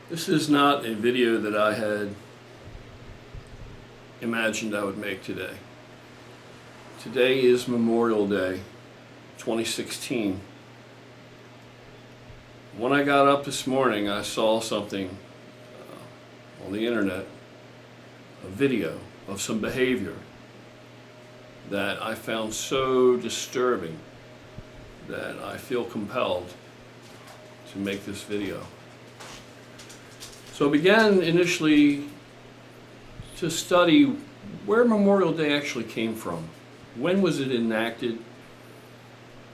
This is not a video that I had imagined I would make today. Today is Memorial Day 2016. When I got up this morning, I saw something on the internet, a video of some behavior that I found so disturbing that I feel compelled to make this video. So I began initially to study where Memorial Day actually came from. When was it enacted?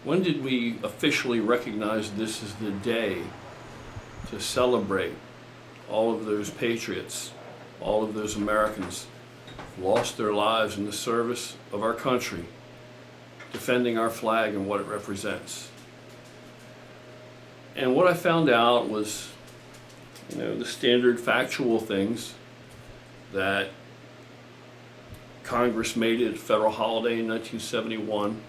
When did we officially recognize this as the day to celebrate all of those patriots, all of those Americans who lost their lives in the service of our country, defending our flag and what it represents? And what I found out was, the standard factual things that Congress made it a federal holiday in 1971.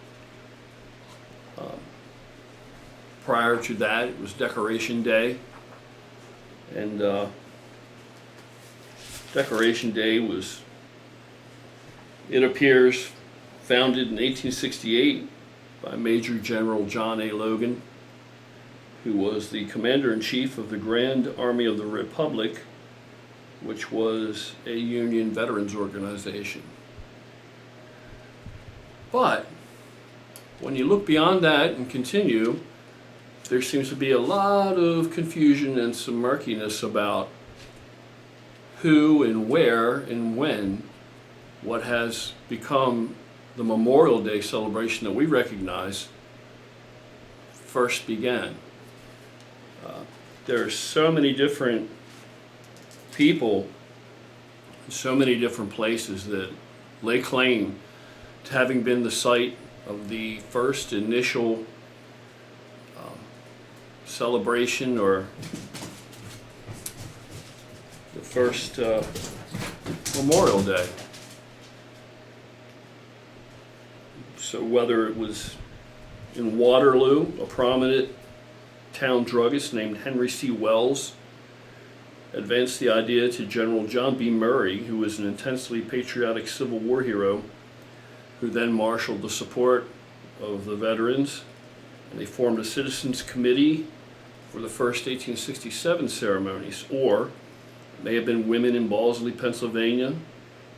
Prior to that, it was Decoration Day. And Decoration Day was, it appears, founded in 1868 by Major General John A. Logan, who was the Commander-in-Chief of the Grand Army of the Republic, which was a Union veterans organization. But when you look beyond that and continue, there seems to be a lot of confusion and some murkiness about who and where and when what has become the Memorial Day celebration that we recognize first began. There are so many different people, so many different places that lay claim to having been the site of the first initial celebration, or the first Memorial Day. So whether it was in Waterloo, a prominent town druggist named Henry C. Wells advanced the idea to General John B. Murray, who was an intensely patriotic Civil War hero, who then marshaled the support of the veterans, and they formed a citizens committee for the first 1867 ceremonies. Or it may have been women in Balsley, Pennsylvania,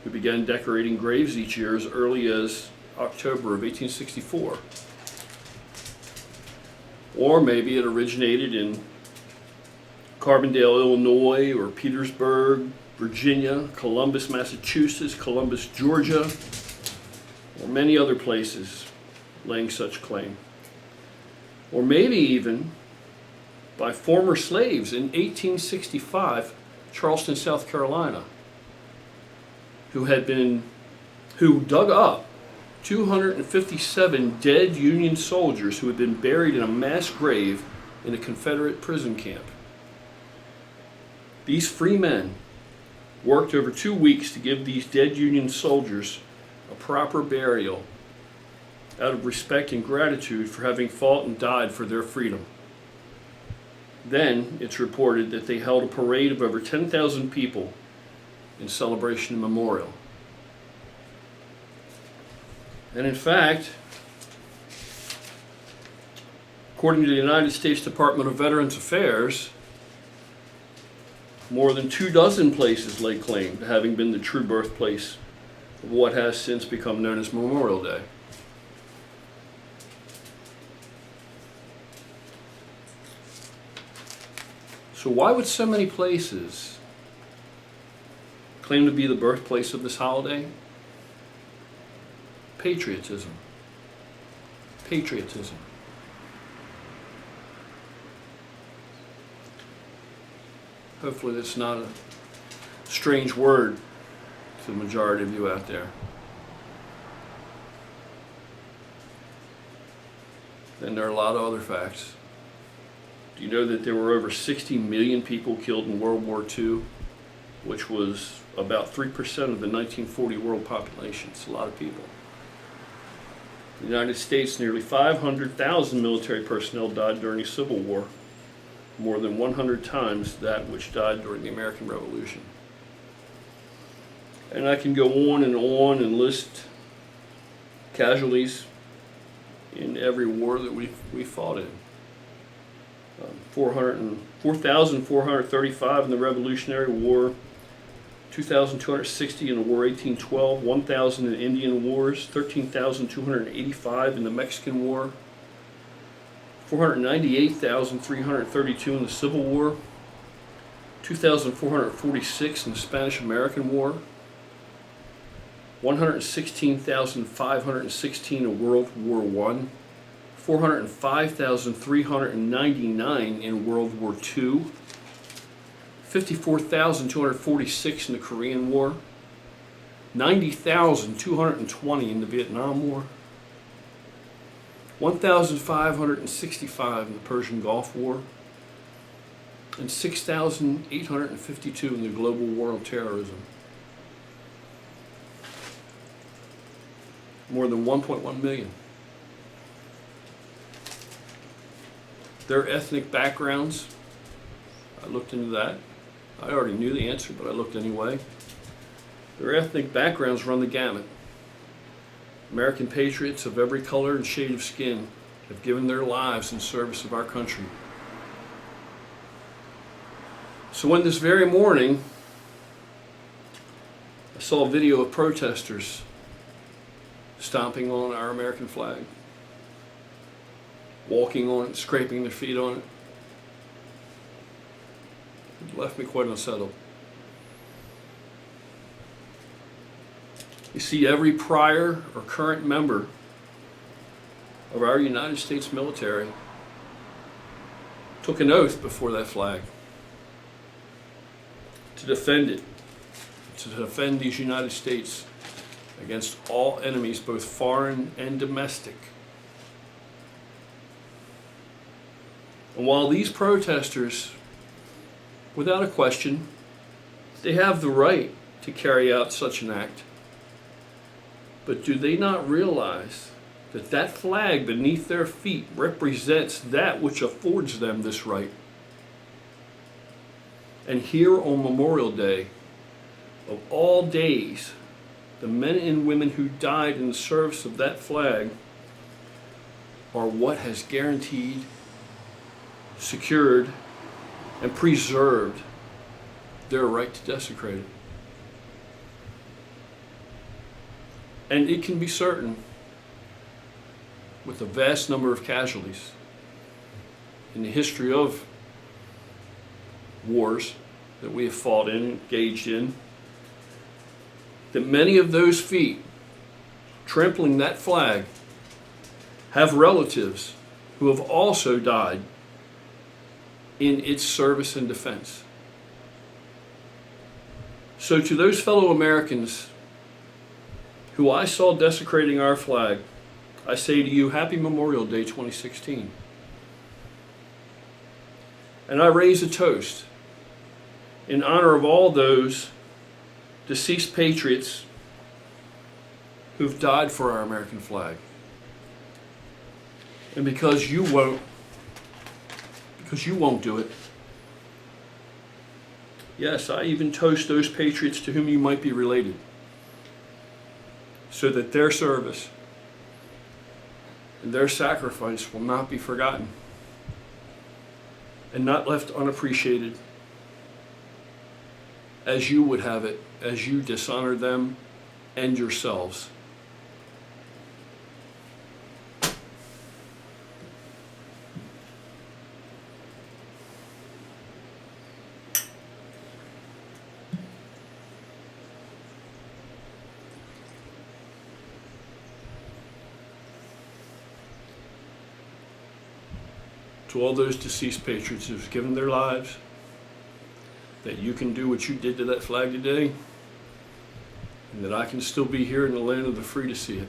who began decorating graves each year as early as October of 1864. Or maybe it originated in Carbondale, Illinois, or Petersburg, Virginia, Columbus, Massachusetts, Columbus, Georgia, or many other places laying such claim. Or maybe even by former slaves in 1865, Charleston, South Carolina, who dug up 257 dead Union soldiers who had been buried in a mass grave in a Confederate prison camp. These free men worked over 2 weeks to give these dead Union soldiers a proper burial out of respect and gratitude for having fought and died for their freedom. Then it's reported that they held a parade of over 10,000 people in celebration and memorial. And in fact, according to the United States Department of Veterans Affairs, more than 24 places lay claim to having been the true birthplace of what has since become known as Memorial Day. So why would so many places claim to be the birthplace of this holiday? Patriotism. Patriotism. Hopefully that's not a strange word to the majority of you out there. Then there are a lot of other facts. Do you know that there were over 60 million people killed in World War II, which was about 3% of the 1940 world population? It's a lot of people. In the United States, nearly 500,000 military personnel died during the Civil War. more than 100 times that which died during the American Revolution. And I can go on and list casualties in every war that we fought in. 4,435 in the Revolutionary War, 2,260 in the War 1812, 1,000 in Indian Wars, 13,285 in the Mexican War, 498,332 in the Civil War, 2,446 in the Spanish-American War, 116,516 in World War I, 405,399 in World War II, 54,246 in the Korean War, 90,220 in the Vietnam War, 1,565 in the Persian Gulf War, and 6,852 in the global war on terrorism. More than 1.1 million. Their ethnic backgrounds, I looked into that. I already knew the answer, but I looked anyway. Their ethnic backgrounds run the gamut. American patriots of every color and shade of skin have given their lives in service of our country. So when this very morning, I saw a video of protesters stomping on our American flag, walking on it, scraping their feet on it, it left me quite unsettled. You see, every prior or current member of our United States military took an oath before that flag to defend it, to defend these United States against all enemies, both foreign and domestic. And while these protesters, without a question, they have the right to carry out such an act, but do they not realize that that flag beneath their feet represents that which affords them this right? And here on Memorial Day, of all days, the men and women who died in the service of that flag are what has guaranteed, secured, and preserved their right to desecrate it. And it can be certain, with a vast number of casualties in the history of wars that we have fought in, engaged in, that many of those feet trampling that flag have relatives who have also died in its service and defense. So to those fellow Americans who I saw desecrating our flag, I say to you, Happy Memorial Day 2016. And I raise a toast in honor of all those deceased patriots who've died for our American flag. And because you won't do it, yes, I even toast those patriots to whom you might be related, so that their service and their sacrifice will not be forgotten and not left unappreciated, as you would have it, as you dishonor them and yourselves. To all those deceased patriots who've given their lives, that you can do what you did to that flag today, and that I can still be here in the land of the free to see it.